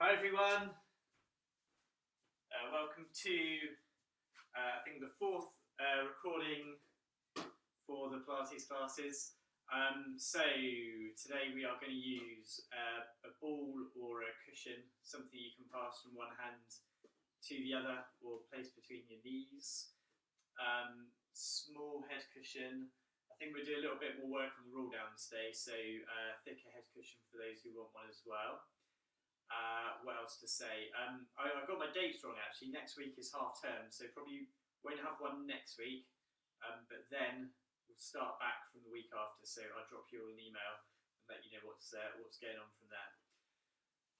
Hi everyone, welcome to I think the fourth recording for the Pilates classes. So today we are going to use a ball or a cushion, something you can pass from one hand to the other or place between your knees. Small head cushion. I think we'll do a little bit more work on the roll down today, so thicker head cushion for those who want one as well. What else to say? I got my dates wrong actually. Next week is half term, so probably won't have one next week. But then we'll start back from the week after. So I'll drop you all an email and let you know what's going on from there.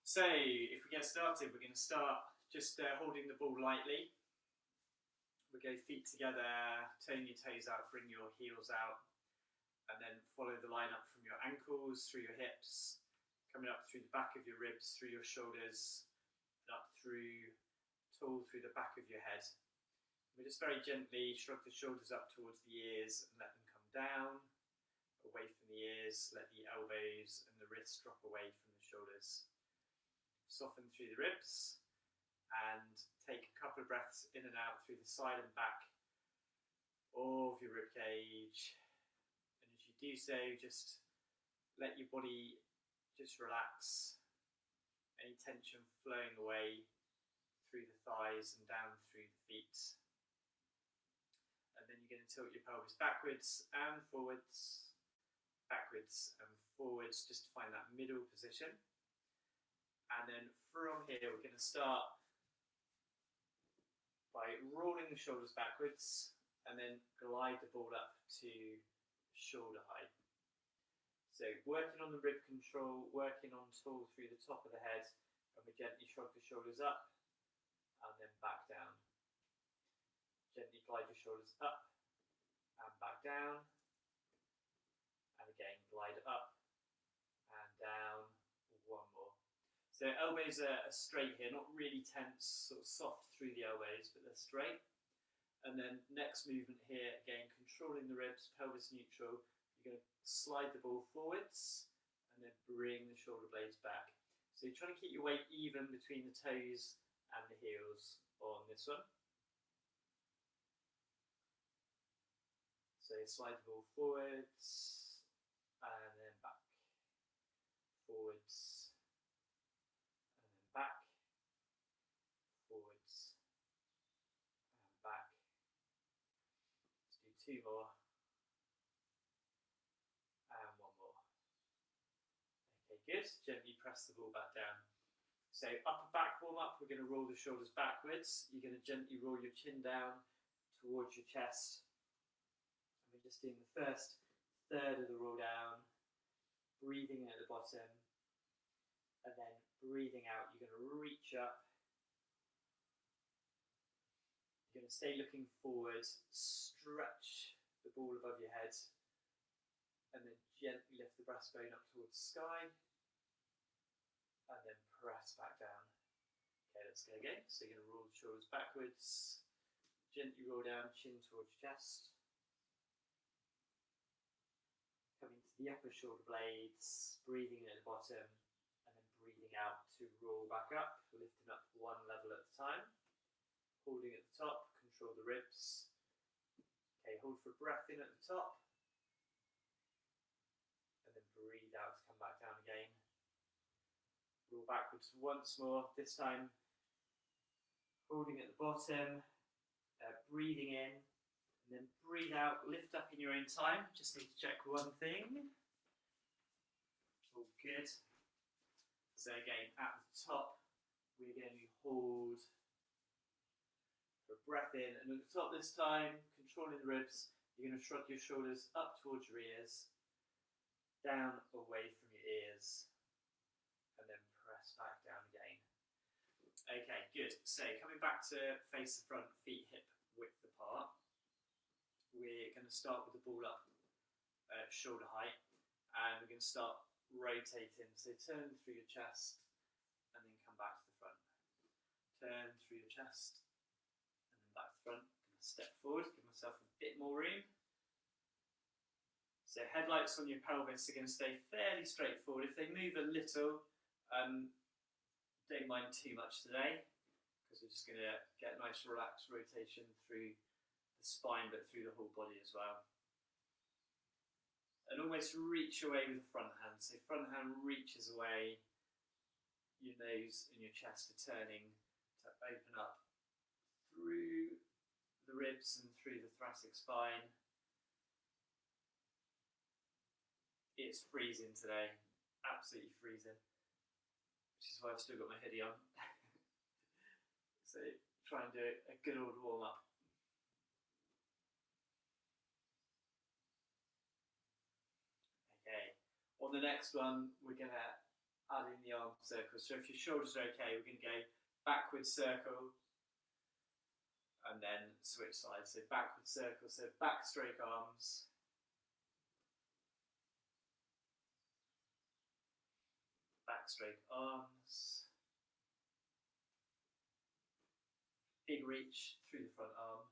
So if we get started, we're going to start just holding the ball lightly. We'll go feet together, turn your toes out, bring your heels out, and then follow the line up from your ankles through your hips, coming up through the back of your ribs, through your shoulders, and up through the back of your head. We just very gently shrug the shoulders up towards the ears and let them come down, away from the ears. Let the elbows and the wrists drop away from the shoulders. Soften through the ribs and take a couple of breaths in and out through the side and back of your rib cage. And as you do so, just let your body just relax, any tension flowing away through the thighs and down through the feet. And then you're going to tilt your pelvis backwards and forwards, just to find that middle position. And then from here, we're going to start by rolling the shoulders backwards and then glide the ball up to shoulder height. So working on the rib control, working on tall through the top of the head, and we gently shrug the shoulders up and then back down. Gently glide your shoulders up and back down. And again, glide up and down. One more. So elbows are straight here, not really tense, sort of soft through the elbows, but they're straight. And then next movement here, again, controlling the ribs, pelvis neutral. You're going to slide the ball forwards and then bring the shoulder blades back. So you're trying to keep your weight even between the toes and the heels on this one. So slide the ball forwards and then back. Forwards and then back. Forwards and back. Let's do two more. And one more. Okay, good. Gently press the ball back down. So upper back warm up, we're going to roll the shoulders backwards. You're going to gently roll your chin down towards your chest. And we're just doing the first third of the roll down, breathing in at the bottom, and then breathing out. You're going to reach up. You're going to stay looking forward, stretch the ball above your head, and then gently lift the breastbone up towards the sky, and then press back down. Okay, let's go again. So you're going to roll the shoulders backwards, gently roll down, chin towards chest. Coming to the upper shoulder blades, breathing in at the bottom, and then breathing out to roll back up, lifting up one level at a time. Holding at the top, control the ribs. Okay, hold for breath in at the top. And then breathe out to come back down again. Roll backwards once more, this time holding at the bottom, breathing in, and then breathe out, lift up in your own time. Just need to check one thing. All good. So again, at the top, we're going to hold for breath in, and at the top this time, controlling the ribs, you're going to shrug your shoulders up towards your ears, down away from your ears, and then press back down again. Okay, good. So coming back to face the front, feet hip width apart, we're going to start with the ball up shoulder height, and we're going to start rotating. So turn through your chest and then come back to the front. Turn through your chest and then back to the front. I'm going to step forward, give myself a bit more room. So headlights on your pelvis are going to stay fairly straightforward. If they move a little, don't mind too much today because we're just going to get a nice relaxed rotation through the spine but through the whole body as well. And almost reach away with the front hand. So front hand reaches away, your nose and your chest are turning to open up through the ribs and through the thoracic spine. It's freezing today, absolutely freezing, which is why I've still got my hoodie on. So try and do a good old warm up. Okay, on the next one, we're going to add in the arm circles. So if your shoulders are okay, we're going to go backward circle and then switch sides. So backward circle, so backstroke arms. Backstroke arms. Big reach through the front arm.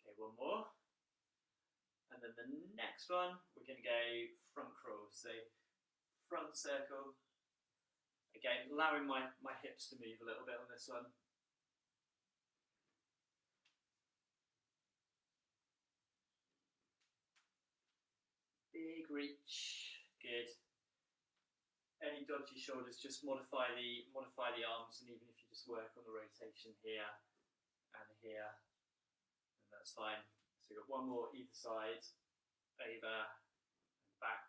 Okay, one more. And then the next one, we're going to go front crawl. So front circle. Again, allowing my hips to move a little bit on this one. Big reach, good. Any dodgy shoulders, just modify the arms, and even if you just work on the rotation here and here, then that's fine. So we've got one more either side, over, and back,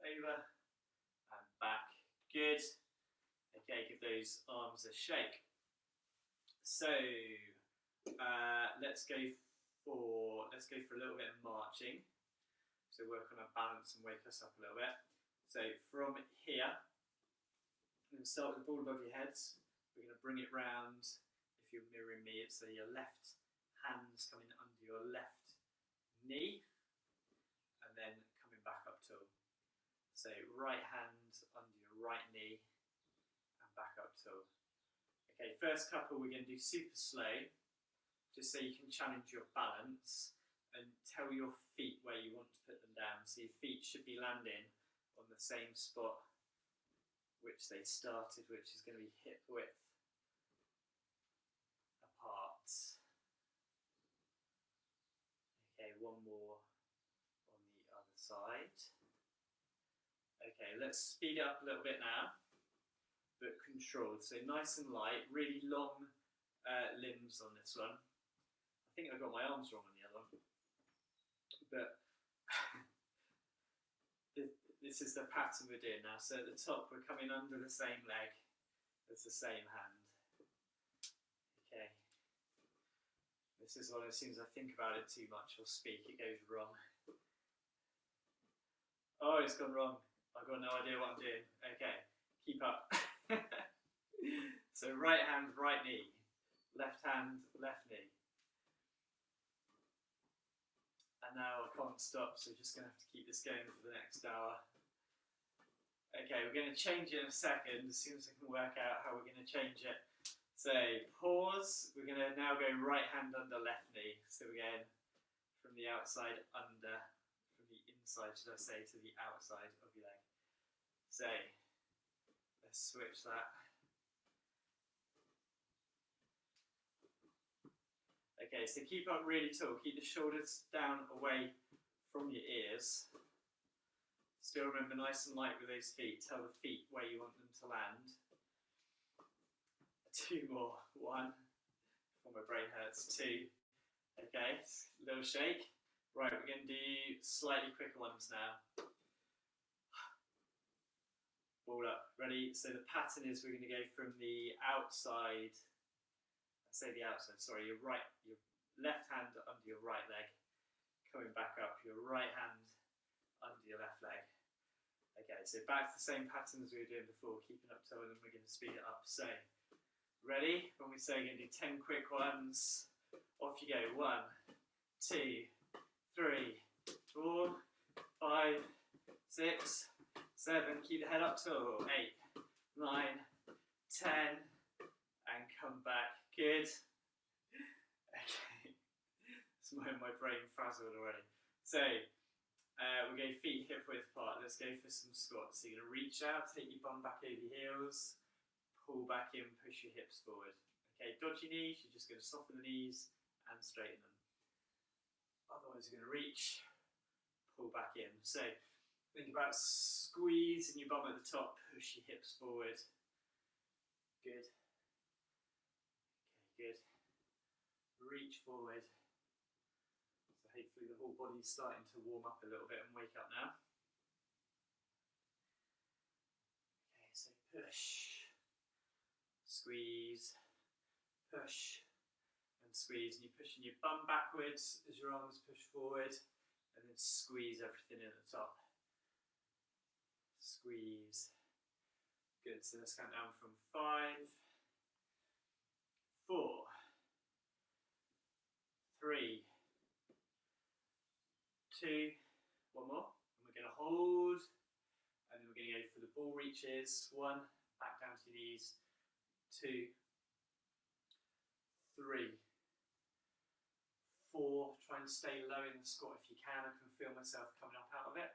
over, and back. Good. Okay, give those arms a shake. So let's go for a little bit of marching. So work on our balance and wake us up a little bit. So from here, we're going to start with the ball above your heads. We're going to bring it round. If you're mirroring me, so your left hand's coming under your left knee, and then coming back up tall. So right hand under your right knee, and back up tall. Okay, first couple we're going to do super slow, just so you can challenge your balance. And tell your feet where you want to put them down. So your feet should be landing on the same spot which they started, which is going to be hip width apart. Okay, one more on the other side. Okay, let's speed it up a little bit now, but controlled. So nice and light, really long limbs on this one. I think I got my arms wrong on the other one. But this is the pattern we're doing now. So at the top, we're coming under the same leg as the same hand. Okay. This is one, as soon as I think about it too much or speak, it goes wrong. Oh, it's gone wrong. I've got no idea what I'm doing. Okay, keep up. So right hand, right knee. Left hand, left knee. And now I can't stop, so just going to have to keep this going for the next hour. Okay, we're going to change it in a second, as soon as I can work out how we're going to change it. So, pause. We're going to now go right hand under left knee. So we're going from the outside under, from the inside, should I say, to the outside of your leg. So, let's switch that. Okay, so keep up really tall. Keep the shoulders down away from your ears. Still remember, nice and light with those feet. Tell the feet where you want them to land. Two more. One. Before my brain hurts. Two. Okay, little shake. Right, we're going to do slightly quicker ones now. Ball up. Ready? So the pattern is we're going to go from the outside. I say the outside, sorry, your left hand under your right leg, coming back up, your right hand under your left leg. Okay, so back to the same pattern as we were doing before, keeping up toe, and then we're going to speed it up. So, ready? When we say we're going to do 10 quick ones, off you go. 1, 2, 3, 4, 5, 6, 7, keep the head up tall, 8, 9, 10, and come back. Good. Okay. It's my brain frazzled already. So, we're going feet hip width apart. Let's go for some squats. So you're going to reach out, take your bum back over your heels, pull back in, push your hips forward. Okay, dodgy knees, you're just going to soften the knees and straighten them. Otherwise you're going to reach, pull back in. So think about squeezing your bum at the top, push your hips forward. Good. Okay, good. Reach forward. Hopefully the whole body's starting to warm up a little bit and wake up now. Okay, so push, squeeze, push, and squeeze. And you're pushing your bum backwards as your arms push forward, and then squeeze everything in at the top. Squeeze. Good, so let's count down from 5, 4, 3, 2, one more, and we're going to hold, and then we're going to go for the ball reaches. 1, back down to your knees. 2, 3, 4, try and stay low in the squat if you can. I can feel myself coming up out of it.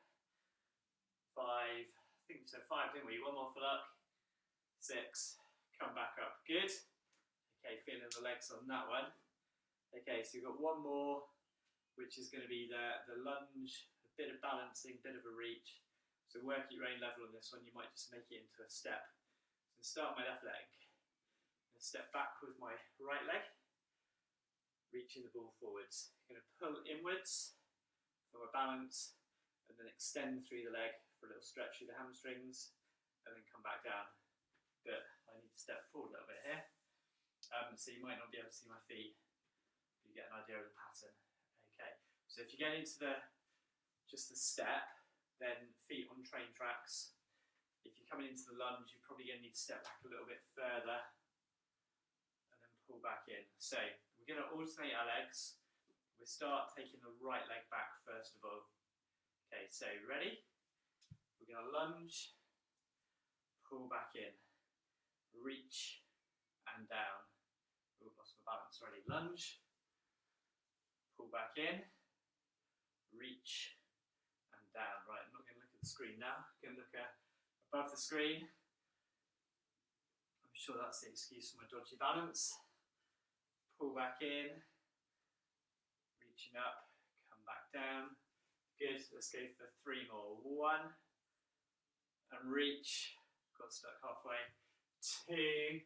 5, I think we said 5, didn't we? One more for luck. 6, come back up. Good. Okay, feeling the legs on that one. Okay, so you've got one more, which is going to be the lunge, a bit of balancing, bit of a reach. So work at your own level on this one. You might just make it into a step. So start my left leg. I'm going to step back with my right leg, reaching the ball forwards. I'm going to pull inwards for my balance, and then extend through the leg for a little stretch through the hamstrings, and then come back down. Good. I need to step forward a little bit here. So you might not be able to see my feet, but you get an idea of the pattern. Okay, so if you get into just the step, then feet on train tracks. If you're coming into the lunge, you're probably going to need to step back a little bit further and then pull back in. So we're going to alternate our legs. We start taking the right leg back first of all. Okay, so ready? We're going to lunge, pull back in, reach and down. Oh, lost my balance already. Lunge, pull back in, reach and down. Right, I'm not going to look at the screen now. I'm going to look above the screen. I'm sure that's the excuse for my dodgy balance. Pull back in, reaching up, come back down. Good, let's go for 3 more. 1, and reach. Got stuck halfway. 2,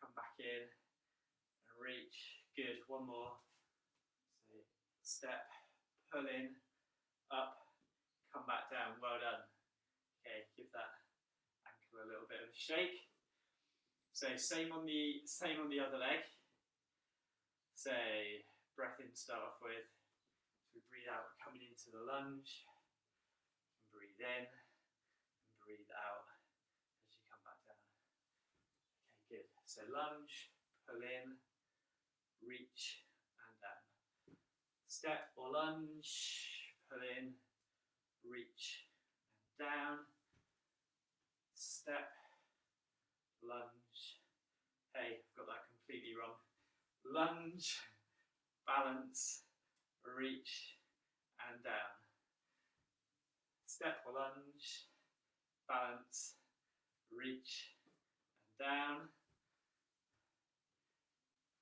come back in, and reach. Good, 1 more. So step, pull in, up, come back down. Well done. Okay, give that ankle a little bit of a shake. So same on the other leg. So breath in to start off with. So we breathe out, coming into the lunge. And breathe in and breathe out as you come back down. Okay, good. So lunge, pull in, reach and down. Step or lunge, pull in, reach and down. Step, lunge. Hey, I've got that completely wrong. Lunge, balance, reach and down. Step or lunge, balance, reach and down.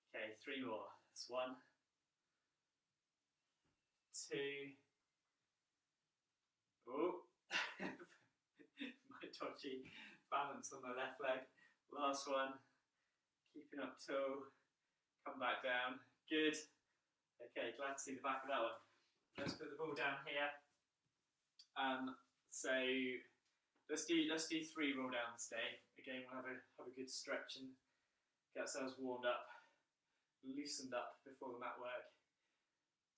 Okay, 3 more. That's 1, 2. Oh, my dodgy balance on my left leg. Last one. Keeping up toe. Come back down. Good. Okay, glad to see the back of that one. Let's put the ball down here. So let's do 3 roll downs today. Again, we'll have a good stretch and get ourselves warmed up, loosened up before the mat work.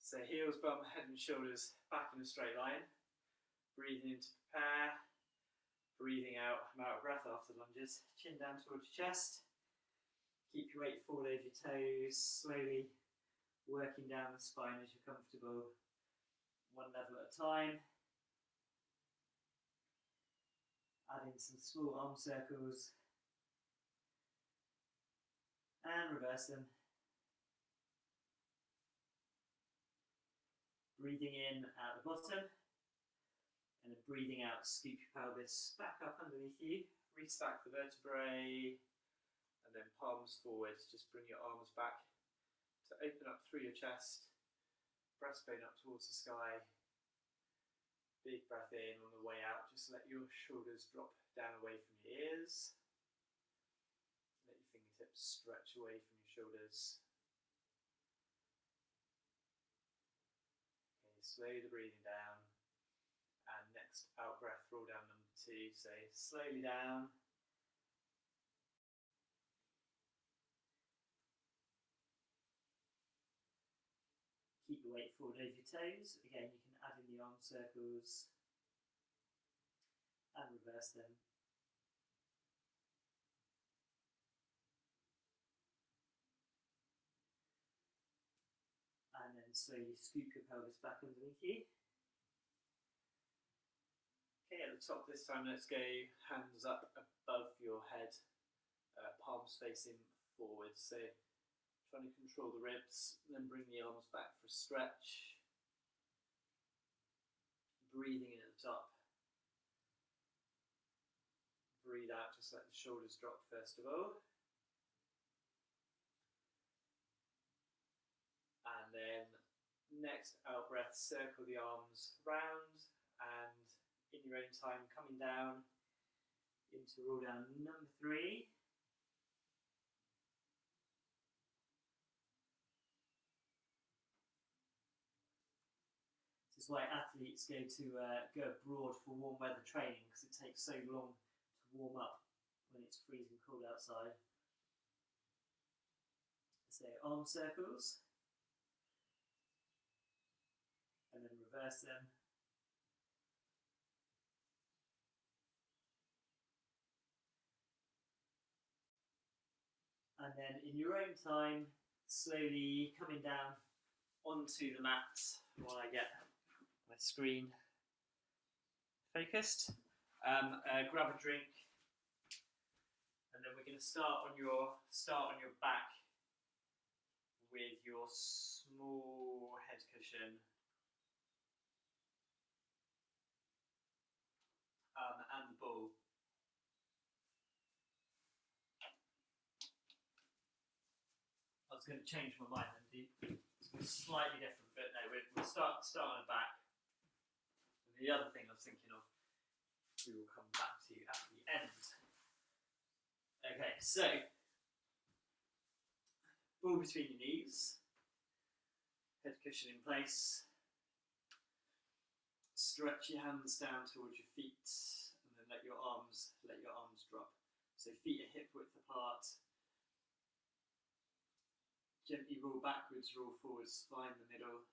So heels, bum, head and shoulders back in a straight line. Breathing in to prepare. Breathing out. I'm out of breath after lunges. Chin down towards your chest. Keep your weight forward over your toes. Slowly working down the spine as you're comfortable. 1 level at a time. Add in some small arm circles. And reverse them. Breathing in at the bottom, and then breathing out, scoop your pelvis back up underneath you, restack the vertebrae, and then palms forward. Just bring your arms back to open up through your chest, breastbone up towards the sky. Big breath in. On the way out, just let your shoulders drop down away from your ears. Let your fingertips stretch away from your shoulders. Okay, slow the breathing down. And next out breath, roll down number 2. So slowly down. Keep the weight forward over your toes. Again, you can add in the arm circles and reverse them. And then slowly scoop your pelvis back underneath you. Okay, at the top this time, let's go hands up above your head, palms facing forward. So trying to control the ribs, then bring the arms back for a stretch. Breathing in at the top. Breathe out, just let the shoulders drop first of all. And then next out breath, circle the arms round, and in your own time coming down into roll down number 3. This is why athletes go abroad for warm weather training, because it takes so long to warm up when it's freezing cold outside. So arm circles, and then reverse them. And then in your own time, slowly coming down onto the mat while I get my screen focused. Grab a drink, and then we're going to start on your back with your small head cushion, and the ball. I was going to change my mind and do something slightly different, but no, we'll start on the back. And the other thing I was thinking of, we will come back to at the end. Okay, so ball between your knees, head cushion in place. Stretch your hands down towards your feet, and then let your arms drop. So feet are hip width apart. Gently roll backwards, roll forwards, spine in the middle.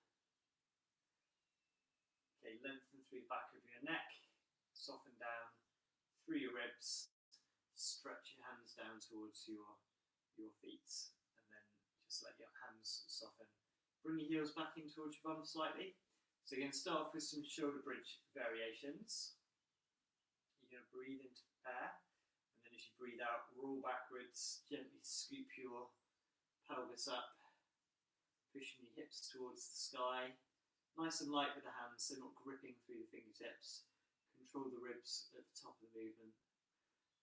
Okay, lengthen through the back of your neck, soften down through your ribs, stretch your hands down towards your feet, and then just let your hands soften. Bring your heels back in towards your bum slightly. So you're going to start off with some shoulder bridge variations. You're going to breathe in to prepare, and then as you breathe out, roll backwards, gently scoop your pelvis up, pushing your hips towards the sky. Nice and light with the hands, so not gripping through the fingertips. Control the ribs at the top of the movement.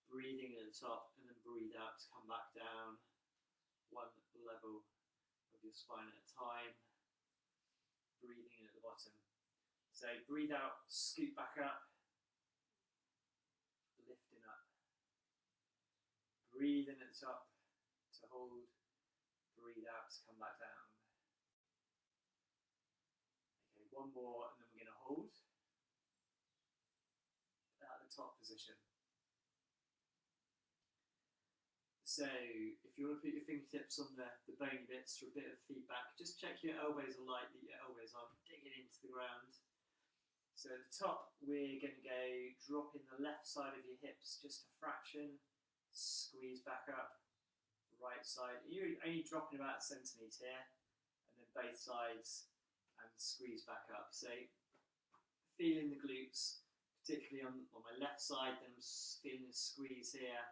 Breathing at the top, and then breathe out to come back down one level of your spine at a time. Breathing in at the bottom. So breathe out, scoop back up, lifting up. Breathe in at the top to hold. Breathe out to come back down. Okay, one more, and then we're going to hold at the top position. So if you want to put your fingertips on the bony bits for a bit of feedback, just check your elbows are light, that your elbows aren't digging into the ground. So at the top, we're going to go dropping the left side of your hips just a fraction, squeeze back up. Right side, you're only dropping about a centimetre here, and then both sides, and squeeze back up. So feeling the glutes, particularly on my left side, then I'm feeling the squeeze here.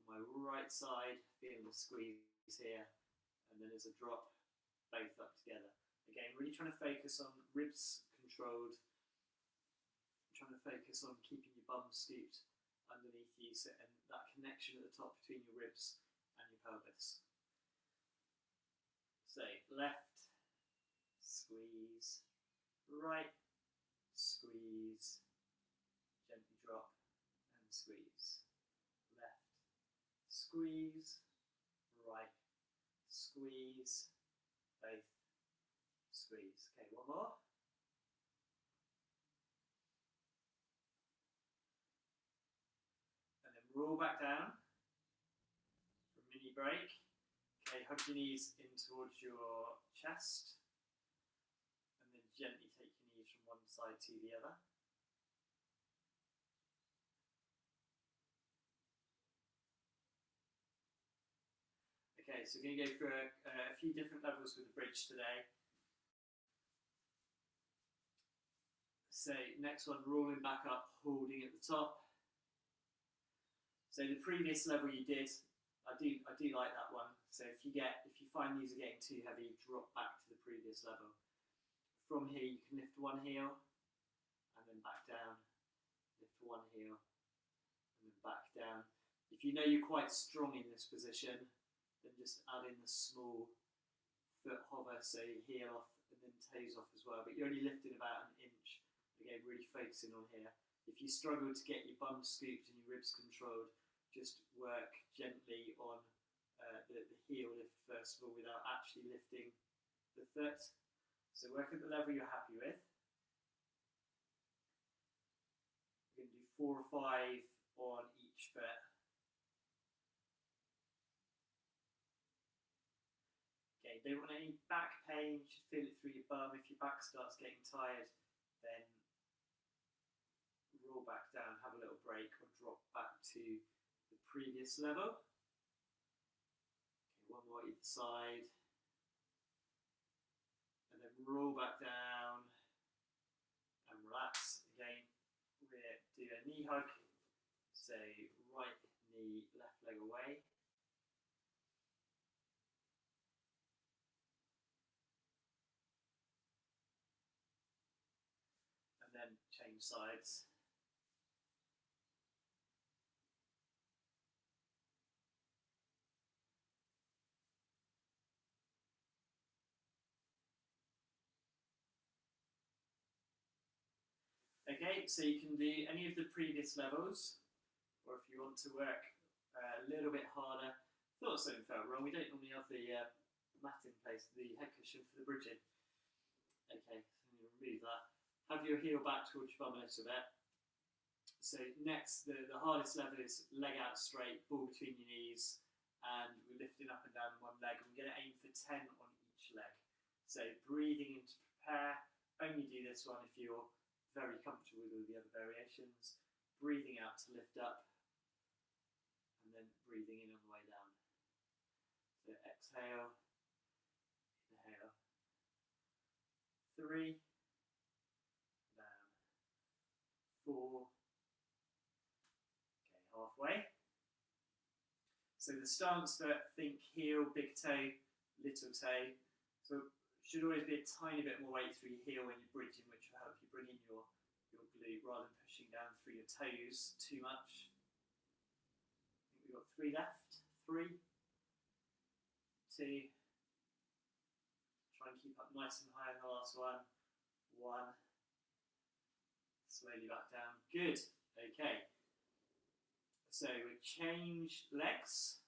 On my right side, feeling the squeeze here, and then as a drop, both up together. again, really trying to focus on ribs controlled, trying to focus on keeping your bum scooped underneath you, so, and that connection at the top between your ribs and your pelvis. So left, squeeze, right, squeeze, gently drop and squeeze. Left, squeeze, right, squeeze, both, squeeze. Okay, one more. And then roll back down for a mini break. Okay, hug your knees in towards your chest. And then gently take your knees from one side to the other. Okay, so we're going to go through a few different levels with the bridge today. So next one, rolling back up, holding at the top. So the previous level you did, I do like that one. So if you find these are getting too heavy, drop back to the previous level. From here you can lift one heel and then back down. Lift one heel and then back down. If you know you're quite strong in this position, then just add in the small foot hover, so heel off and then toes off as well. But you're only lifting about an inch. Again, really focusing on here. If you struggle to get your bum scooped and your ribs controlled, just work gently on the heel lift first of all without actually lifting the foot. So work at the level you're happy with. We're going to do 4 or 5 on each foot. Okay, don't want any back pain, you should feel it through your bum. If your back starts getting tired, then roll back down, have a little break, or drop back to the previous level. Okay, one more either side. And then roll back down and relax. Again, we're do a knee hug. So right knee, left leg away. And then change sides. Okay, so you can do any of the previous levels, or if you want to work a little bit harder. Thought something felt wrong. We don't normally have the mat in place, the head cushion for the bridging. Okay, so I'm going to remove that. Have your heel back towards your bum a little bit. So next, the hardest level is leg out straight, ball between your knees, and we're lifting up and down one leg. We're going to aim for 10 on each leg. So breathing in to prepare. Only do this one if you're very comfortable with all the other variations. Breathing out to lift up, and then breathing in on the way down. So exhale, inhale. 3, down. 4. Okay, halfway. So the stance for think heel, big toe, little toe. So should always be a tiny bit more weight through your heel when you're bridging, which will help you bring in your glute rather than pushing down through your toes too much. I think we've got 3 left. 3, 2. Try and keep up nice and high in the last one. 1. Slowly back down. Good. Okay. So we change legs,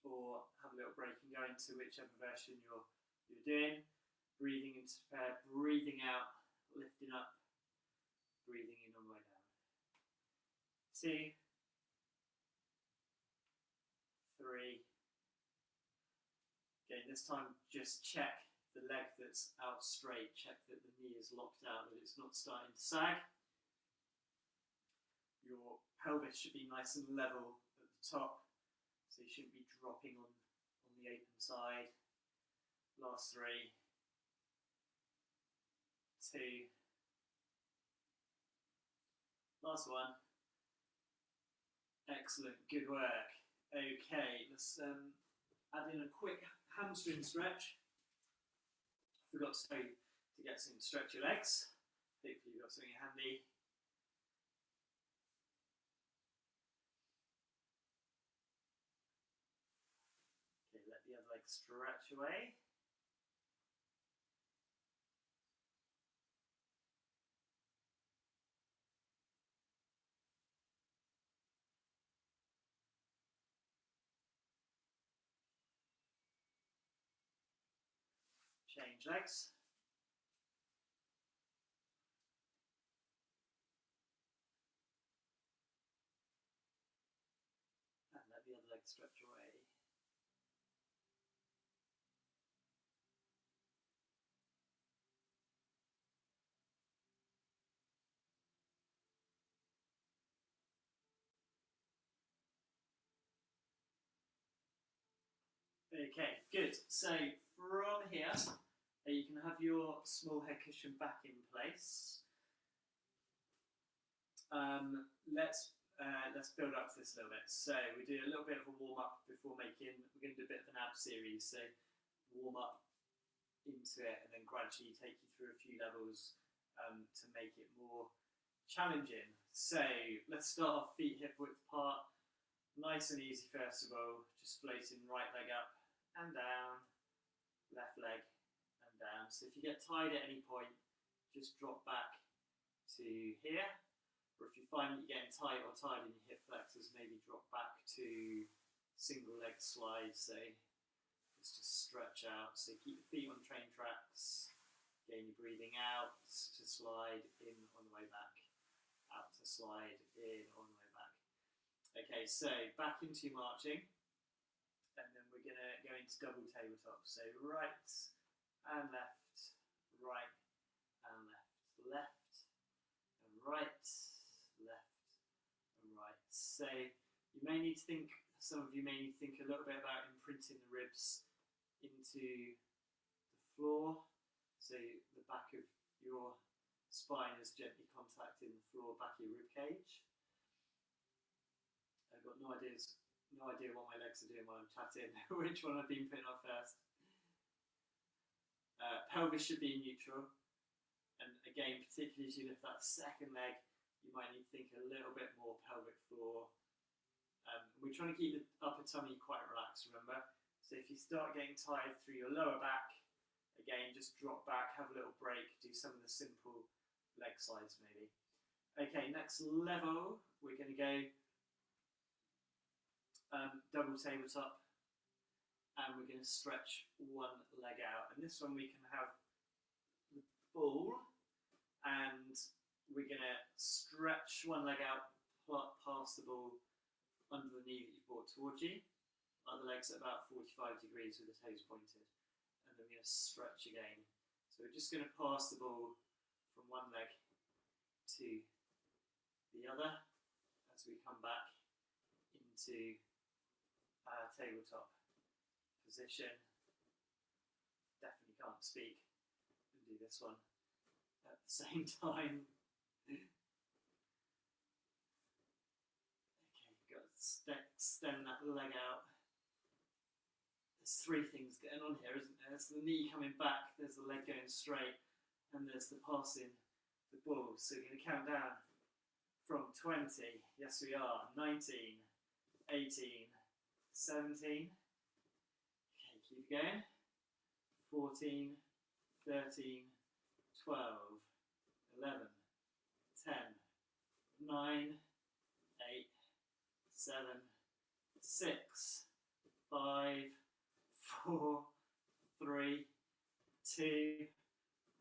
or have a little break and go into whichever version you're doing. Breathing into prepare, breathing out, lifting up, breathing in on the way down. 2, 3. Okay, this time just check the leg that's out straight, check that the knee is locked out, that it's not starting to sag. Your pelvis should be nice and level at the top, so you shouldn't be dropping on the open side. Last 3, 2, last 1. Excellent, good work. Okay, let's add in a quick hamstring stretch. Forgot to tell you to get some stretch your legs. Hopefully you've got something handy. Okay, let the other leg stretch away. Change legs. And let the other leg stretch away. Okay, good. So from here, you can have your small head cushion back in place. Let's build up to this a little bit. So we do a little bit of a warm up before making. We're going to do a bit of an ab series. So warm up into it, and then gradually take you through a few levels to make it more challenging. So let's start off feet hip width apart. Nice and easy first of all. Just floating right leg up and down, left leg and down. So if you get tired at any point, just drop back to here. Or if you find that you're getting tight or tired in your hip flexors, maybe drop back to single leg slide. So just to stretch out. So keep the feet on train tracks. Again, you're breathing out to slide in on the way back. Out to slide in on the way back. Okay, so back into marching. And then we're going to go into double tabletop. So right and left, right and left, left and right, left and right. So you may need to think, some of you may need to think a little bit about imprinting the ribs into the floor. So the back of your spine is gently contacting the floor, back of your rib cage. I've got no idea what my legs are doing while I'm chatting, which one I've been putting on first. Pelvis should be in neutral. And again, particularly as you lift that second leg, you might need to think a little bit more pelvic floor. We're trying to keep the upper tummy quite relaxed, remember? So if you start getting tired through your lower back, again, just drop back, have a little break, do some of the simple leg slides maybe. Okay, next level, we're going to go double tabletop, and we're going to stretch one leg out. And this one we can have the ball, and we're going to stretch one leg out past the ball under the knee that you brought towards you. Other leg's at about 45 degrees with the toes pointed. And then we're going to stretch again. So we're just going to pass the ball from one leg to the other as we come back into our tabletop position. Definitely can't speak and do this one at the same time. Okay, got to extend that leg out. There's three things going on here, isn't there? There's the knee coming back, there's the leg going straight, and there's the passing the ball. So we're going to count down from 20. Yes, we are. 19, 18, 17. Okay, keep going. 14, 13, 12, 11, 10, 9, 8, 7, 6, 5, 4, 3, 2,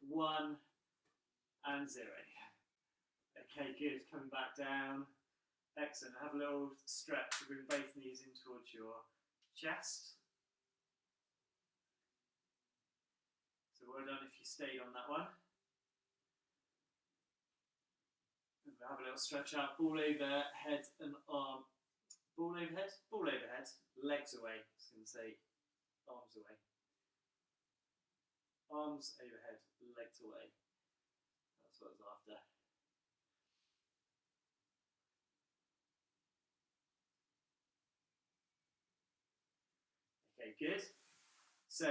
1, and 0. Okay, good. Coming back down. Excellent. Have a little stretch to bring both knees in towards your chest. So well done if you stayed on that one. And we'll have a little stretch out. Ball over head and arm. Ball overhead, legs away. I was going to say arms away. Arms overhead, legs away. That's what I was after. Okay, good. So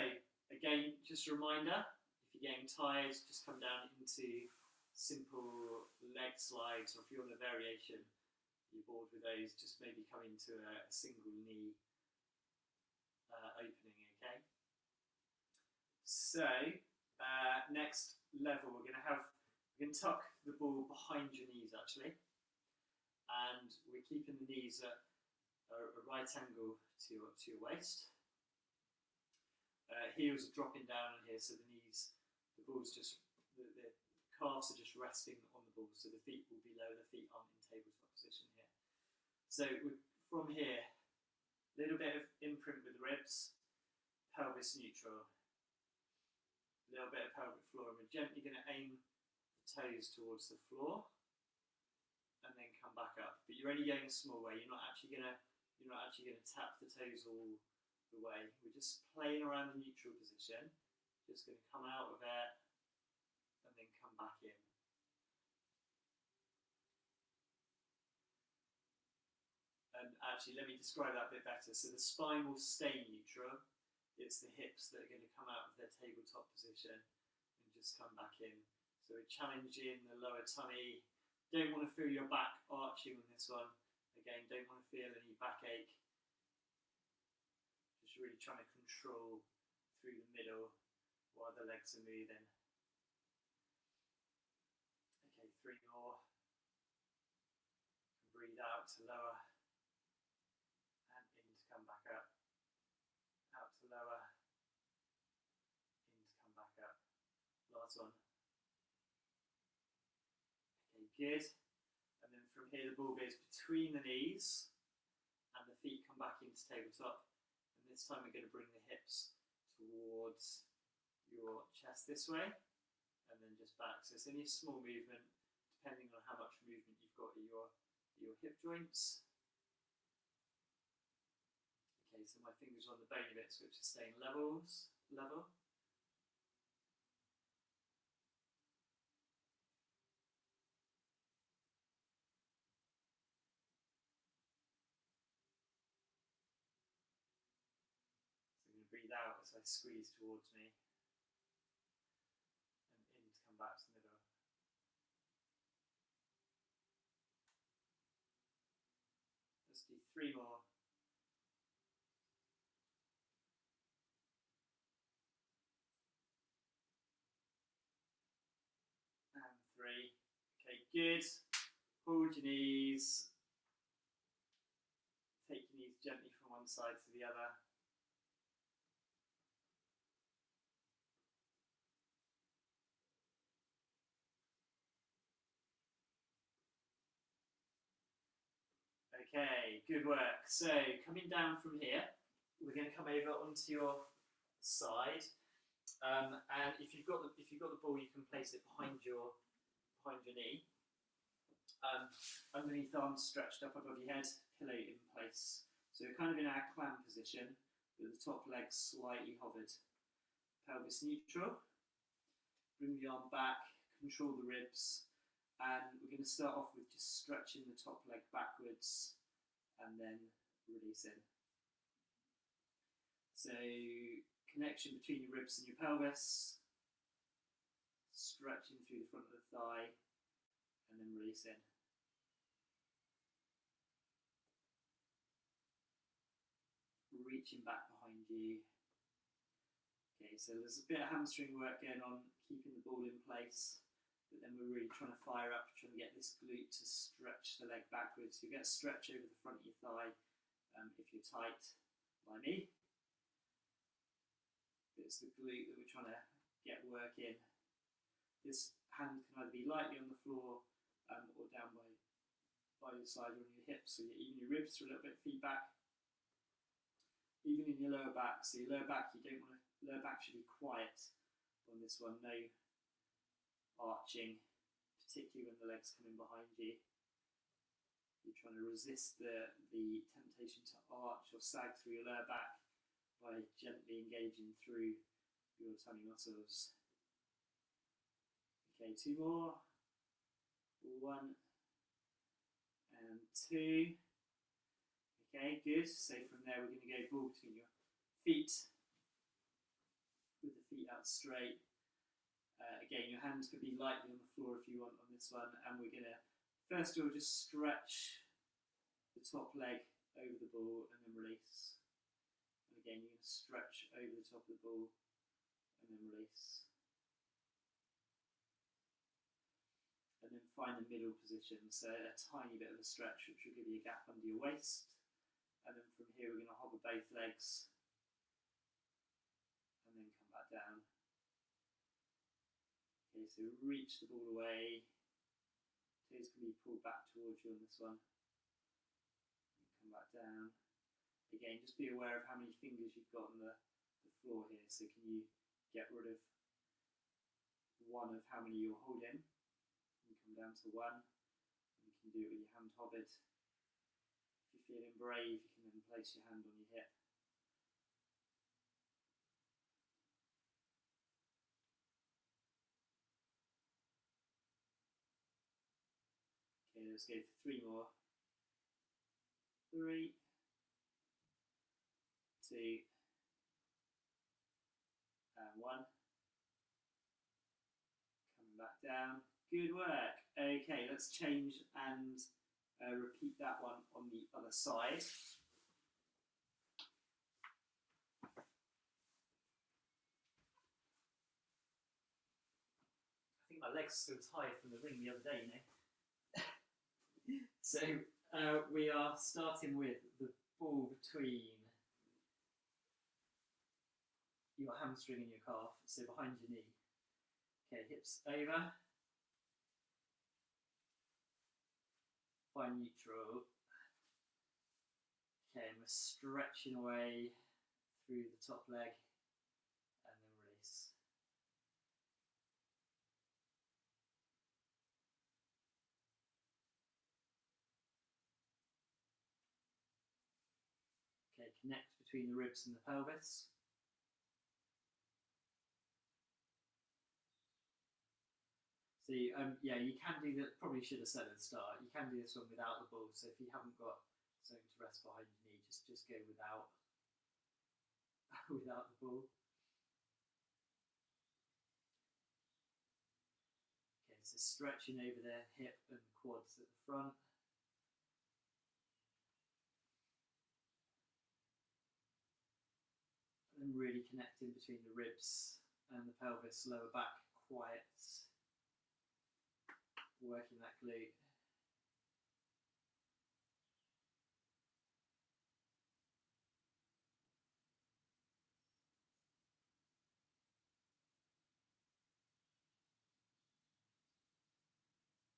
again, just a reminder, if you're getting tired, just come down into simple leg slides, or if you want a variation, you're bored with those, just maybe come into a single knee opening, okay? So, next level, we're going to tuck the ball behind your knees actually, and we're keeping the knees at a right angle to your waist. Heels are dropping down on here, so the calves are just resting on the ball, so the feet will be low, the feet aren't in tabletop position here. So from here, a little bit of imprint with the ribs, pelvis neutral, a little bit of pelvic floor, and we're gently going to aim the toes towards the floor, and then come back up. But you're only going a small way. You're not actually going to tap the toes all the way. We're just playing around the neutral position. Just going to come out of it and then come back in. And actually, let me describe that a bit better. So the spine will stay neutral. It's the hips that are going to come out of their tabletop position and just come back in. So we're challenging the lower tummy. Don't want to feel your back arching on this one. Again, don't want to feel any backache. Just really trying to control through the middle while the legs are moving. Okay, 3 more. Breathe out to lower and in to come back up. Out to lower, in to come back up. Last one. Okay, good. And then from here the ball goes between the knees and the feet come back into tabletop. And this time we're going to bring the hips towards your chest this way and then just back. So it's only a small movement depending on how much movement you've got in your hip joints. Okay, so my fingers are on the bony bits which are staying level. Breathe out as I squeeze towards me and in to come back to the middle. Let's do 3 more. And 3. Okay, good. Hold your knees. Take your knees gently from one side to the other. Okay, good work. So coming down from here, we're going to come over onto your side, and if you've got the ball, you can place it behind your knee, underneath arms stretched up above your head, pillow in place. So we're kind of in our clam position, with the top leg slightly hovered. Pelvis neutral. Bring the arm back, control the ribs, and we're going to start off with just stretching the top leg backwards and then releasing. So connection between your ribs and your pelvis, stretching through the front of the thigh and then releasing. Reaching back behind you. Okay, so there's a bit of hamstring work going on, keeping the ball in place. But then we're really trying to fire up, trying to get this glute to stretch the leg backwards. You get a stretch over the front of your thigh if you're tight, like me. It's the glute that we're trying to get work in. This hand can either be lightly on the floor or down by your side or on your hips, so even your ribs are a little bit feedback. Even in your lower back, so your lower back, lower back should be quiet on this one, no arching, particularly when the legs come in behind you. You're trying to resist the temptation to arch or sag through your lower back by gently engaging through your tummy muscles. Okay, 2 more. 1 and 2. Okay, good. So from there we're going to go ball between your feet, with the feet out straight, Again, your hands could be lightly on the floor if you want on this one, and we're going to first of all just stretch the top leg over the ball and then release. And again, you're going to stretch over the top of the ball and then release. And then find the middle position, so a tiny bit of a stretch which will give you a gap under your waist. And then from here we're going to hover both legs and then come back down. Okay, so reach the ball away. Toes can be pulled back towards you on this one. And come back down. Again, just be aware of how many fingers you've got on the floor here. So can you get rid of one of how many you're holding? You come down to one. And you can do it with your hand hovered. If you're feeling brave, you can then place your hand on your hip. Okay, let's go for 3 more. 3, 2, and 1. Coming back down. Good work. Okay, let's change and repeat that one on the other side. I think my legs still tired from the ring the other day, you know. So we are starting with the ball between your hamstring and your calf, so behind your knee. Okay, hips over. Find neutral. Okay, and we're stretching away through the top leg and then release. Okay, connect between the ribs and the pelvis. So yeah, you can do that. Probably should have said at the start. You can do this one without the ball. So if you haven't got something to rest behind your knee, just go without without the ball. Okay, so stretching over the hip and quads at the front. And really connecting between the ribs and the pelvis, lower back quiet. Working that glute.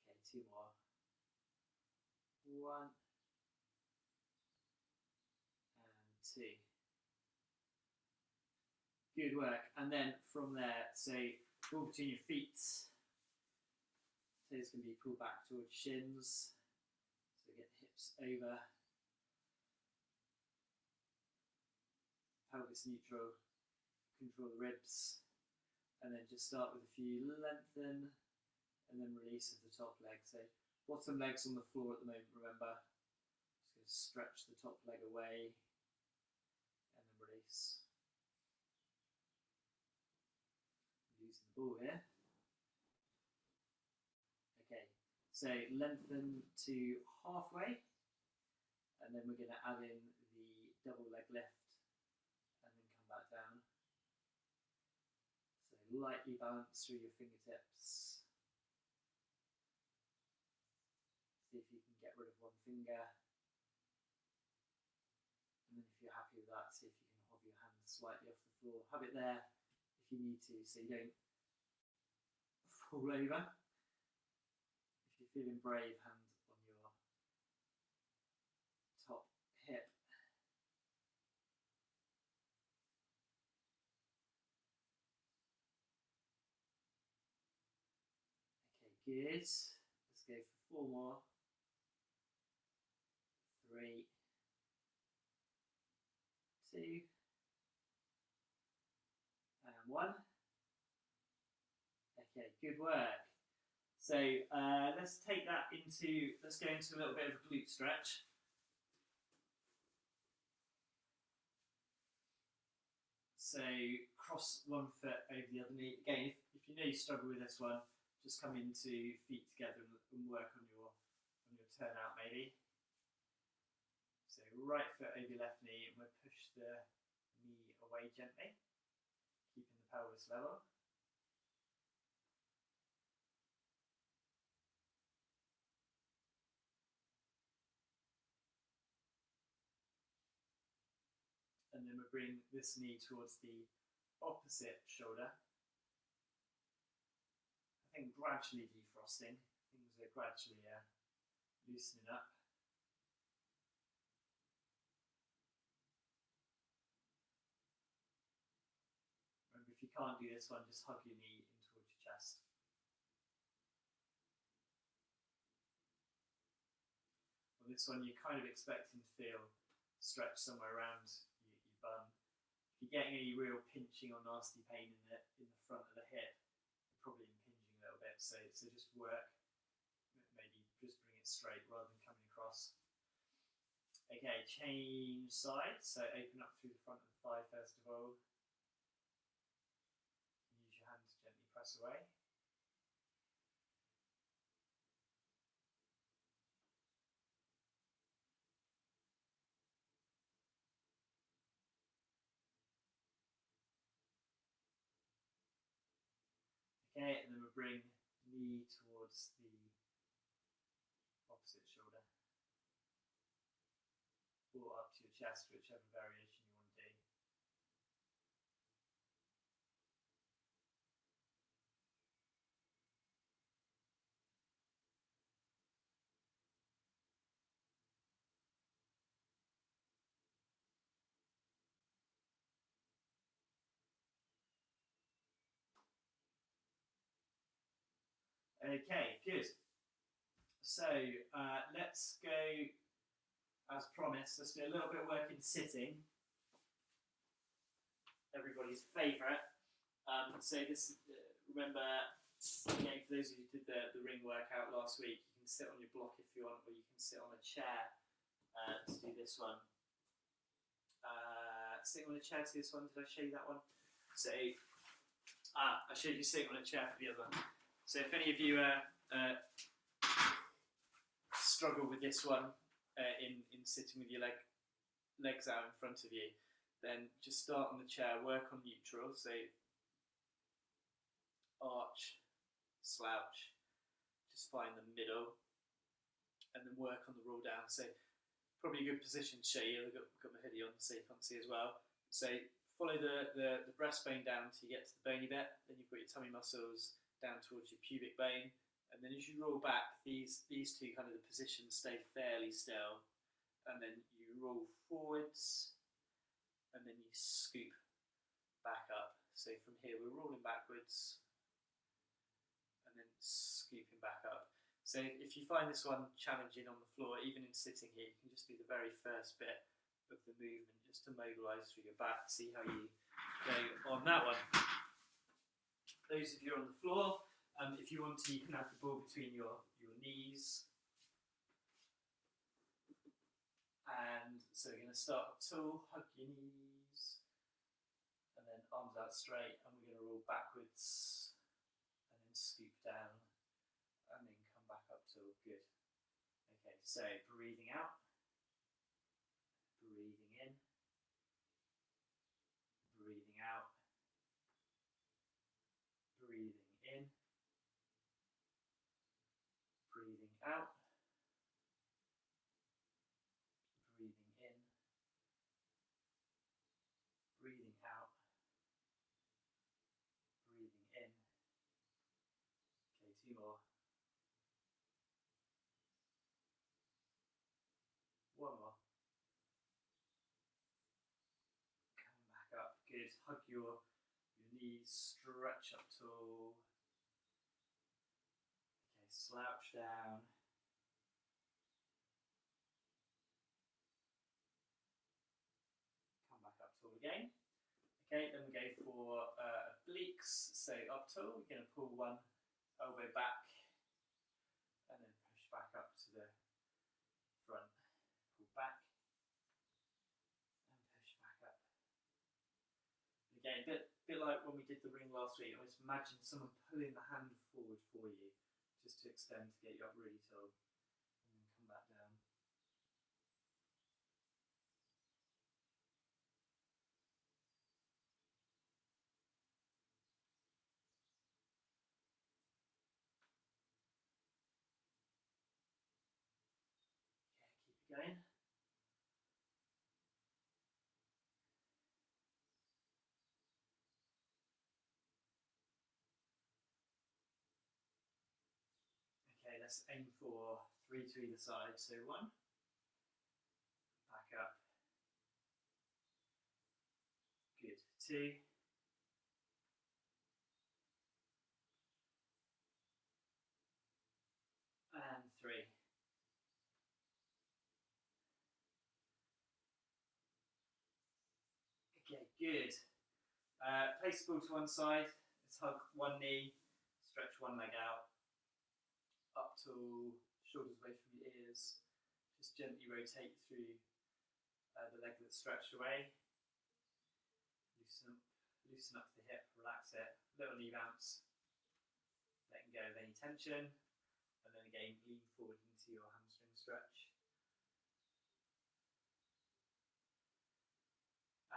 Okay, 2 more. 1 and 2. Good work. And then from there, so ball between your feet. Toes can be pulled back towards shins. So get the hips over. Pelvis neutral. Control the ribs. And then just start with a few lengthen and then release of the top leg. So bottom leg's on the floor at the moment, remember. Just going to stretch the top leg away and then release. I'm using the ball here. Okay, so lengthen to halfway, and then we're going to add in the double leg lift, and then come back down. So lightly balance through your fingertips. See if you can get rid of one finger. And then if you're happy with that, see if you can hover your hand slightly off the floor. Have it there if you need to, so you don't fall over. If you're feeling brave, hand on your top hip. Okay, good. Let's go for 4 more. 3, 2, and 1. Okay, good work. So let's take that into, let's go into a little bit of a glute stretch. So cross one foot over the other knee. Again, if you know know you struggle with this one, just come into feet together and work on your turnout maybe. So right foot over your left knee, and we'll push the knee away gently, keeping the pelvis level. And then we'll bring this knee towards the opposite shoulder. I think gradually defrosting, things are gradually loosening up. Remember, if you can't do this one, just hug your knee in towards your chest. On this one, you're kind of expecting to feel stretch somewhere around your bum. If you're getting any real pinching or nasty pain in the front of the hip, you're probably impinging a little bit. So just work, maybe just bring it straight rather than coming across. Okay, change sides. So open up through the front of the thigh first of all. Use your hand to gently press away. Okay, and then we'll bring knee towards the opposite shoulder, or up to your chest, whichever variation you want to do. Okay, good. So let's go, as promised, let's do a little bit of work in sitting. Everybody's favourite. So this, remember, again, for those of you who did the ring workout last week, you can sit on your block if you want, or you can sit on a chair to do this one. Sitting on a chair to do this one, did I show you that one? So, I showed you sitting on a chair for the other one. So if any of you struggle with this one in sitting with your legs out in front of you, then just start on the chair, work on neutral, so arch, slouch, just find the middle, and then work on the roll down. So probably a good position to show you. I've got my hoodie on so you can't see as well. So follow the breastbone down until you get to the bony bit, then you've got your tummy muscles down towards your pubic bone, and then as you roll back, these two kind of the positions stay fairly still, and then you roll forwards, and then you scoop back up. So from here we're rolling backwards, and then scooping back up. So if you find this one challenging on the floor, even in sitting here, you can just do the very first bit of the movement just to mobilise through your back, see how you go on that one. Those of you on the floor, if you want to, you can have the ball between your knees. And so we're going to start up tall, hug your knees, and then arms out straight, and we're going to roll backwards, and then scoop down, and then come back up tall. Good. Okay, so breathing out, breathing in, breathing out, breathing in, breathing out, breathing in, breathing out, breathing in. Okay, two more. One more. Come back up. Good. Hug your knees, stretch up tall. Okay, slouch down. Come back up tall again. Okay, then we go for obliques. So up tall, we're going to pull one elbow back, and then push back up to the front. Pull back, and push back up. Again, bit like when we did the ring last week. I just imagine someone pulling the hand forward for you, just to extend to get you up really tall, and then come back down. Yeah, keep it going. Okay, let's aim for 3 to either side. So 1, back up. Good. 2, and 3. Okay, good. Place the ball to one side. Let's hug one knee, stretch one leg out, up to shoulders away from your ears. Just gently rotate through the leg that's stretched away. Loosen up the hip, relax it. Little knee bounce. Letting go of any tension. And then again, lean forward into your hamstring stretch.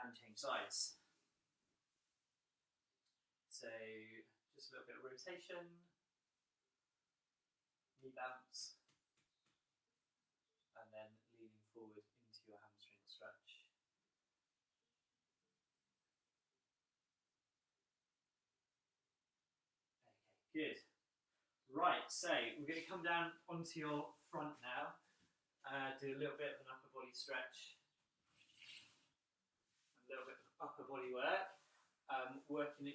And change sides. So just a little bit of rotation, knee bounce, and then leaning forward into your hamstring stretch. Okay, good. Right, so we're going to come down onto your front now. Do a little bit of an upper body stretch. A little bit of upper body work. Working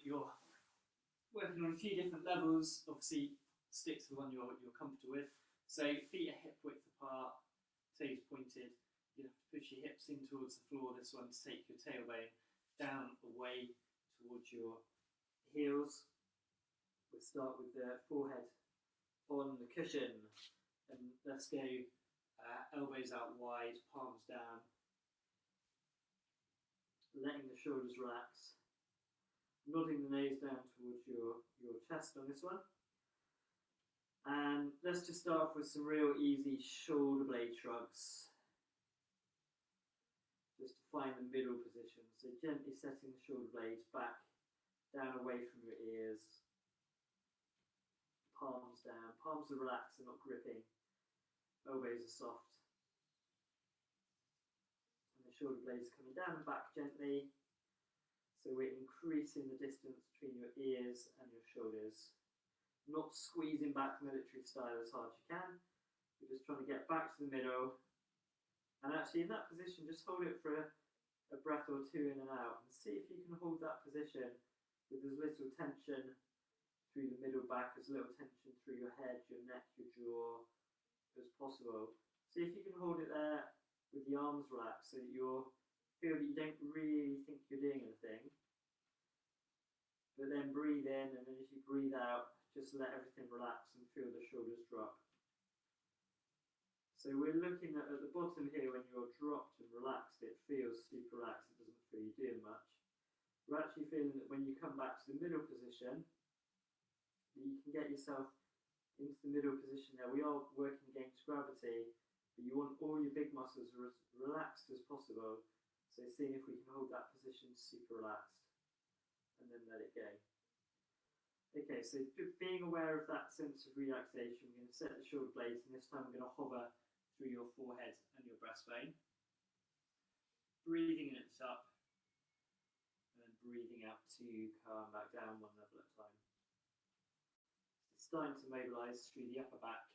on a few different levels. Obviously, stick to the one you're comfortable with. So feet are hip width apart, toes pointed. You have to push your hips in towards the floor. This one to take your tailbone down away towards your heels. We'll start with the forehead on the cushion, and let's go elbows out wide, palms down, letting the shoulders relax. Nodding the nose down towards your chest on this one. And let's just start off with some real easy shoulder blade shrugs. Just to find the middle position. So gently setting the shoulder blades back, down away from your ears. Palms down. Palms are relaxed and not gripping. Elbows are soft. And the shoulder blades coming down and back gently. So we're increasing the distance between your ears and your shoulders. Not squeezing back military style as hard as you can. We're just trying to get back to the middle. And actually in that position, just hold it for a breath or two in and out. And see if you can hold that position with as little tension through the middle back, as little tension through your head, your neck, your jaw as possible. See if you can hold it there with the arms relaxed so that you feel that you don't really think you're doing anything. But then breathe in, and then as you breathe out, just let everything relax and feel the shoulders drop. So we're looking at the bottom here, when you're dropped and relaxed, it feels super relaxed, it doesn't feel you're doing much. We're actually feeling that when you come back to the middle position, you can get yourself into the middle position there. We are working against gravity, but you want all your big muscles as relaxed as possible. So seeing if we can hold that position super relaxed, and then let it go. Okay, so being aware of that sense of relaxation, we're going to set the shoulder blades, and this time we're going to hover through your forehead and your breastbone. Breathing in at the top, and then breathing out to calm back down one level at a time. It's starting to mobilise through the upper back,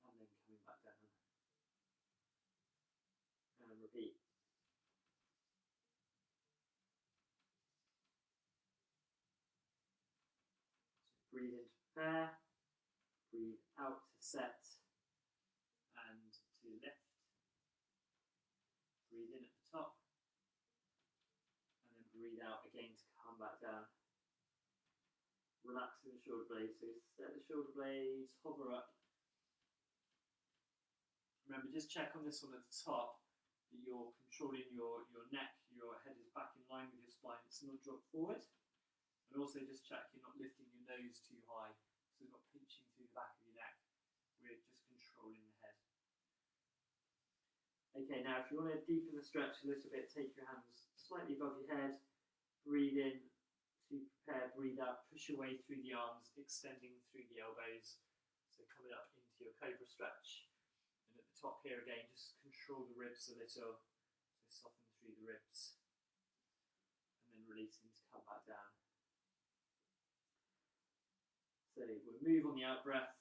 and then coming back down. And repeat. So breathe in to prepare, breathe out to set, and to lift. Breathe in at the top, and then breathe out again to come back down. Relaxing the shoulder blades, so set the shoulder blades, hover up. Remember, just check on this one at the top that you're controlling your neck, your head is back in line with your spine, it's not dropped forward. And also just check you're not lifting your nose too high, so you're not pinching through the back of your neck. We're just controlling the head. Okay, now if you want to deepen the stretch a little bit, take your hands slightly above your head, breathe in to prepare, breathe out, push your way through the arms, extending through the elbows. So coming up into your cobra stretch. And at the top here again, just control the ribs a little, so soften through the ribs. And then releasing to come back down. So we'll move on the out breath.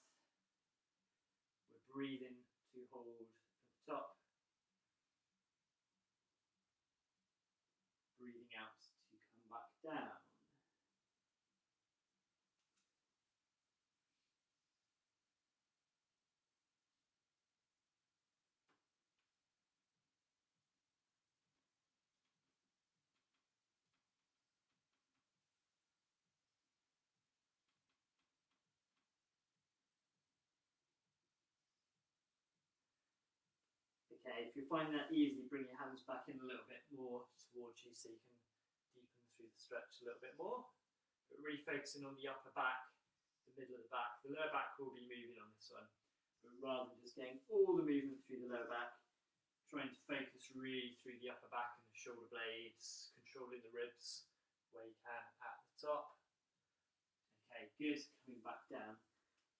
We're breathing to hold at the top. Breathing out to come back down. Okay, if you find that easy, bring your hands back in a little bit more towards you so you can deepen through the stretch a little bit more. But really focusing on the upper back, the middle of the back. The lower back will be moving on this one. But rather than just getting all the movement through the lower back, trying to focus really through the upper back and the shoulder blades, controlling the ribs where you can at the top. Okay, good. Coming back down.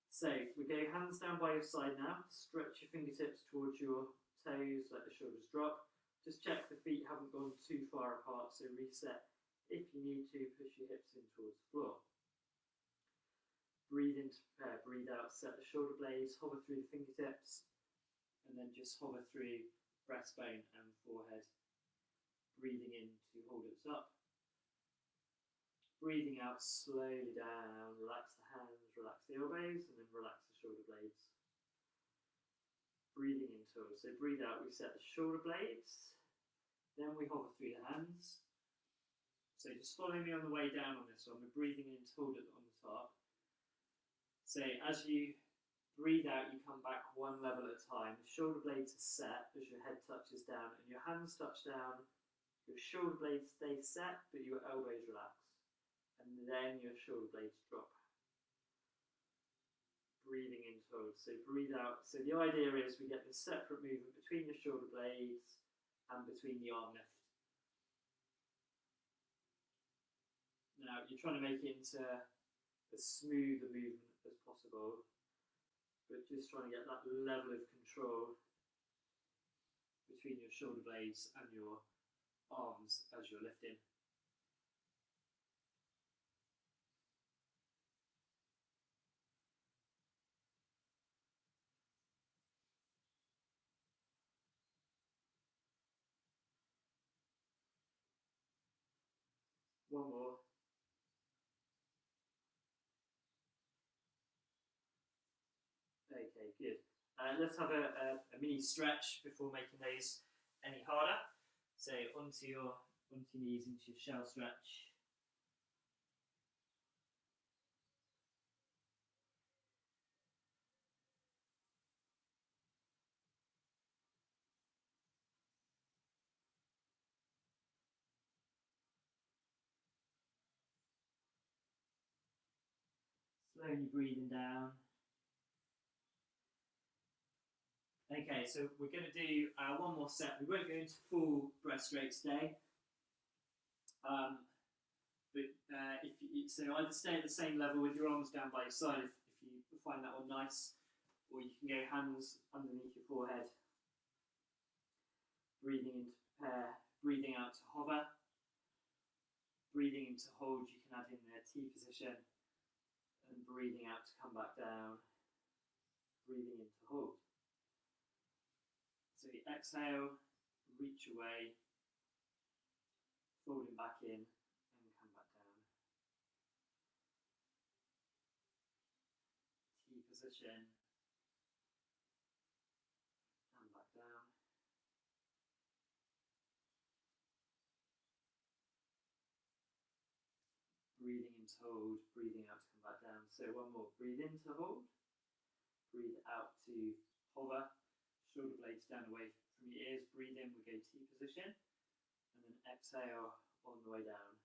So we go hands down by your side now. Stretch your fingertips towards your toes, let the shoulders drop. Just check the feet haven't gone too far apart, so reset. If you need to, push your hips in towards the floor. Breathe in to prepare, breathe out, set the shoulder blades, hover through the fingertips, and then just hover through breastbone and forehead. Breathing in to hold it up. Breathing out slowly down, relax the hands, relax the elbows, and then relax the shoulder blades. Breathing into it. So breathe out, we set the shoulder blades, then we hover through the hands. So just follow me on the way down on this one. We're breathing in to hold it on the top. So as you breathe out, you come back one level at a time. The shoulder blades are set as your head touches down and your hands touch down. Your shoulder blades stay set, but your elbows relax. And then your shoulder blades drop. Breathing in to hold. So breathe out. So the idea is we get this separate movement between your shoulder blades and between the arm lift. Now you're trying to make it into as smooth a movement as possible, but just trying to get that level of control between your shoulder blades and your arms as you're lifting. One more. Okay, good. Let's have a mini stretch before making those any harder. So onto your knees, into your shell stretch. Slowly breathing down. Okay, so we're going to do one more set. We won't go into full breaststroke today. So either stay at the same level with your arms down by your side if you find that one nice, or you can go hands underneath your forehead. Breathing in to prepare, breathing out to hover. Breathing in to hold, you can add in the T position. And breathing out to come back down. Breathing in to hold. So you exhale, reach away, folding back in, and come back down. T position, and back down. Breathing in to hold, breathing out to come back down. So one more, breathe in to hold, breathe out to hover, shoulder blades down away from from your ears. Breathe in, we go T position, and then exhale on the way down.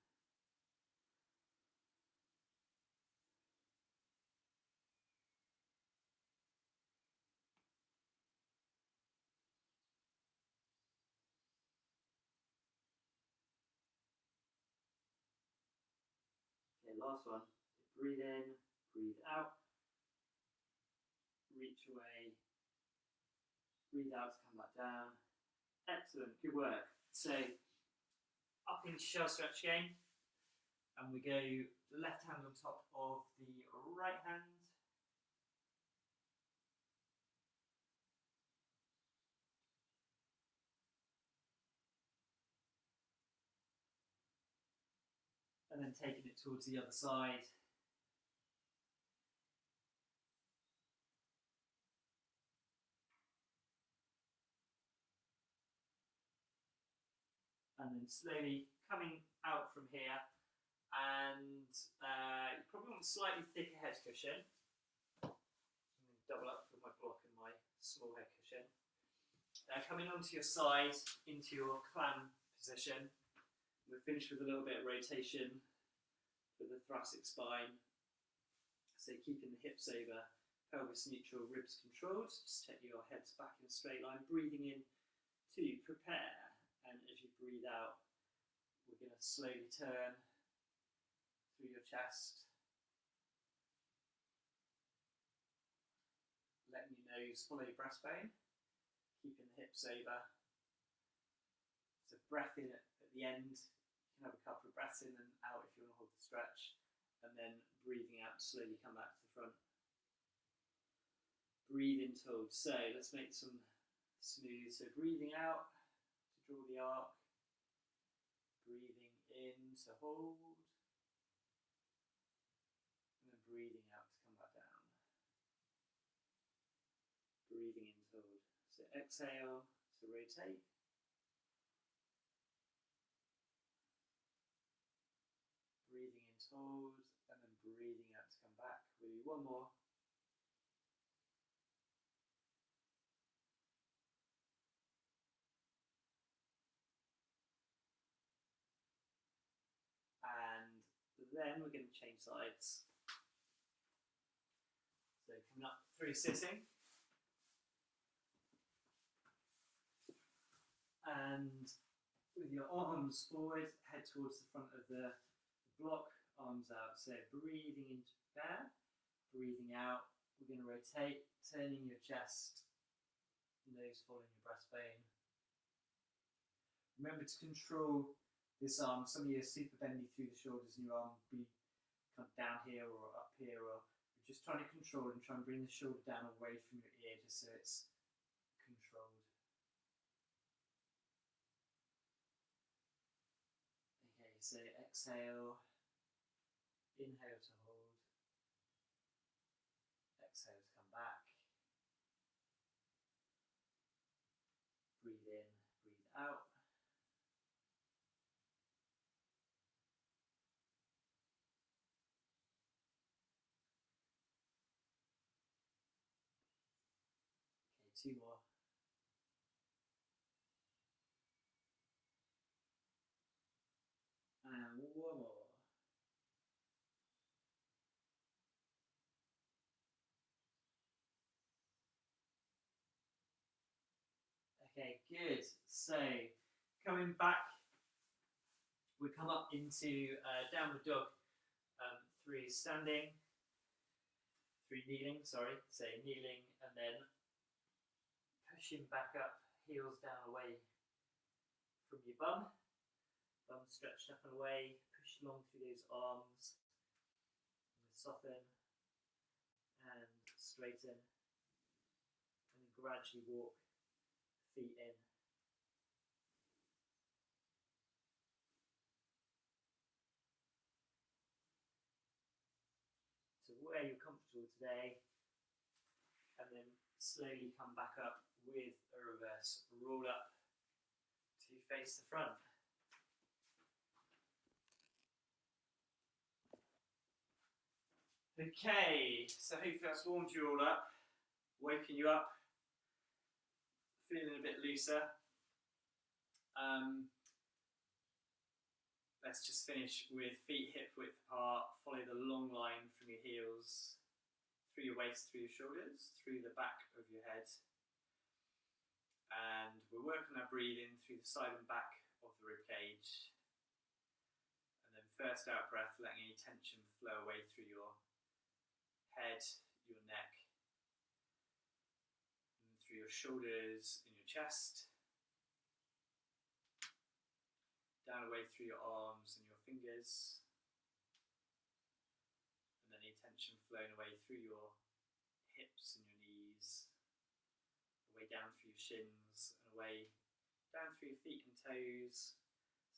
Okay, last one. Breathe in, breathe out, reach away, breathe out to come back down. Excellent, good work. So, up into shell stretch again, and we go left hand on top of the right hand. And then taking it towards the other side. And then slowly coming out from here, and you probably want a slightly thicker head cushion. I'm going to double up with my block and my small head cushion. Coming onto your side into your clam position. We're finished with a little bit of rotation for the thoracic spine. So keeping the hips over, pelvis neutral, ribs controlled. Just take your heads back in a straight line, breathing in to prepare. And as you breathe out, we're going to slowly turn through your chest. Letting your nose follow your breastbone, keeping the hips over. So breath in at the end. You can have a couple of breaths in and out if you want to hold the stretch. And then breathing out, slowly come back to the front. Breathe in to hold. So let's make some smooth. So breathing out to draw the arc. Breathing in to hold. And then breathing out to come back down. Breathing in to hold. So exhale to rotate. Breathing in to hold. And then breathing out to come back. We'll do one more. And then we're going to change sides. So coming up through sitting. And with your arms forward, head towards the front of the block, arms out. So breathing into prepare, breathing out. We're going to rotate, turning your chest, nose following your breastbone. Remember to control this arm. Some of you are super bendy through the shoulders and your arm will be kind of down here or up here, or we're just trying to control and try and bring the shoulder down away from your ear just so it's controlled. Okay, so exhale, inhale to hold, exhale to come back, breathe in, breathe out. Okay, 2 more. And 1 more. Okay, good. So, coming back, we come up into downward dog through standing, through kneeling, sorry. So kneeling and then pushing back up, heels down away from your bum. Bum stretched up and away, push along through those arms. Soften and straighten. And then gradually walk feet in. So where you're comfortable today, and then slowly come back up with a reverse roll up to face the front. Okay, so hopefully that's warmed you all up, woken you up, feeling a bit looser. Let's just finish with feet hip width apart. Follow the long line from your heels, through your waist, through your shoulders, through the back of your head. And we're working our breathing through the side and back of the rib cage. And then first out breath, letting any tension flow away through your head, your neck, and through your shoulders and your chest. Down away through your arms and your fingers, and then any tension flowing away through your hips and your knees, away down through your shins, and away down through your feet and toes.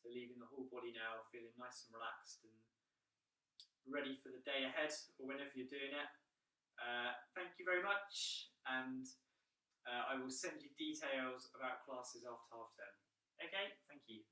So leaving the whole body now feeling nice and relaxed and ready for the day ahead, or whenever you're doing it. Thank you very much, and I will send you details about classes after half term. Okay, thank you.